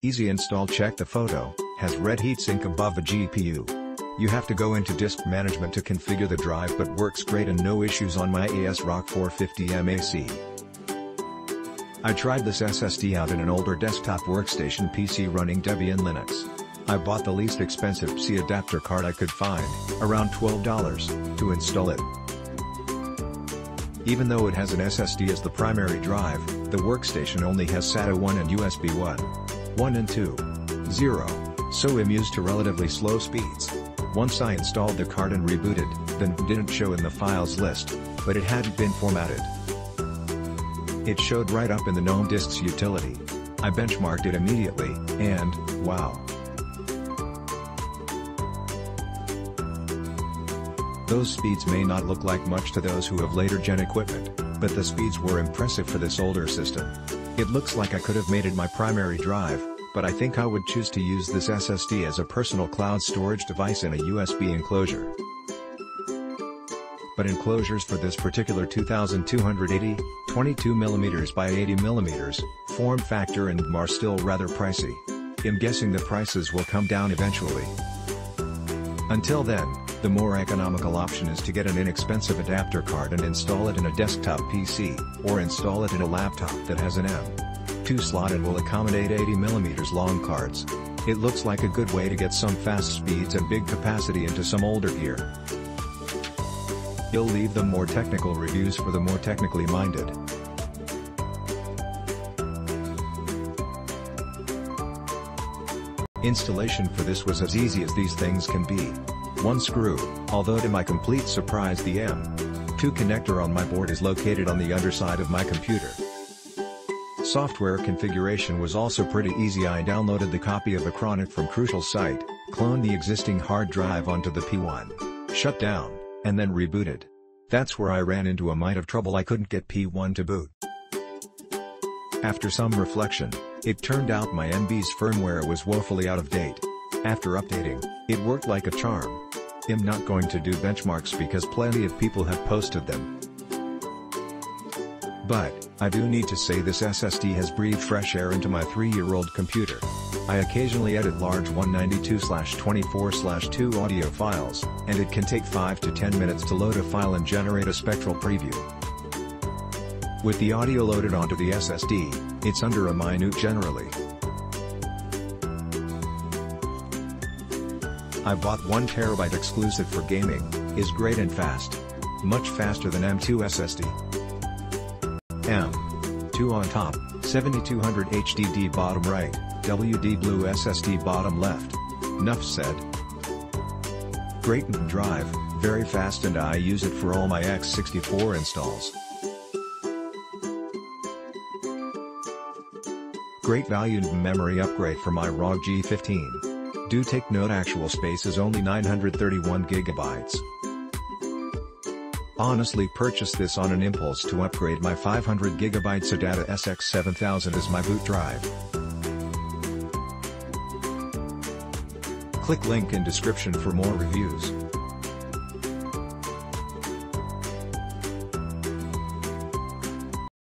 Easy install. Check the photo, has red heatsink above the GPU. You have to go into disk management to configure the drive, but works great and no issues on my ASRock 450M AC. I tried this SSD out in an older desktop workstation PC running Debian Linux. I bought the least expensive C adapter card I could find, around $12, to install it. Even though it has an SSD as the primary drive, the workstation only has SATA 1 and USB 1 and 2, 0, so I'm used to relatively slow speeds. Once I installed the card and rebooted, then it didn't show in the files list, but it hadn't been formatted. It showed right up in the GNOME Disks utility. I benchmarked it immediately, and, wow. Those speeds may not look like much to those who have later gen equipment, but the speeds were impressive for this older system. It looks like I could have made it my primary drive, but I think I would choose to use this SSD as a personal cloud storage device in a USB enclosure. But enclosures for this particular 2280, 22mm by 80mm, form factor and are still rather pricey. I'm guessing the prices will come down eventually. Until then, the more economical option is to get an inexpensive adapter card and install it in a desktop PC, or install it in a laptop that has an M.2 slot and will accommodate 80mm long cards. It looks like a good way to get some fast speeds and big capacity into some older gear. You'll leave the more technical reviews for the more technically minded. Installation for this was as easy as these things can be. One screw, although to my complete surprise the M.2 connector on my board is located on the underside of my computer. Software configuration was also pretty easy. I downloaded the copy of Acronic from Crucial site, cloned the existing hard drive onto the P1, shut down, and then rebooted. That's where I ran into a mite of trouble. I couldn't get P1 to boot. After some reflection, it turned out my NB's firmware was woefully out of date. After updating, it worked like a charm. I'm not going to do benchmarks because plenty of people have posted them. But, I do need to say this SSD has breathed fresh air into my 3-year-old computer. I occasionally edit large 192/24/2 audio files, and it can take 5 to 10 minutes to load a file and generate a spectral preview. With the audio loaded onto the SSD, it's under a minute generally. I bought 1TB exclusive for gaming, is great and fast. Much faster than M.2 SSD. M.2 on top, 7200 HDD bottom right, WD Blue SSD bottom left. Nuff said. Great drive, very fast, and I use it for all my x64 installs. Great value and memory upgrade for my ROG G15. Do take note, actual space is only 931 GB. Honestly purchased this on an impulse to upgrade my 500 GB SATA SX7000 as my boot drive. Click link in description for more reviews.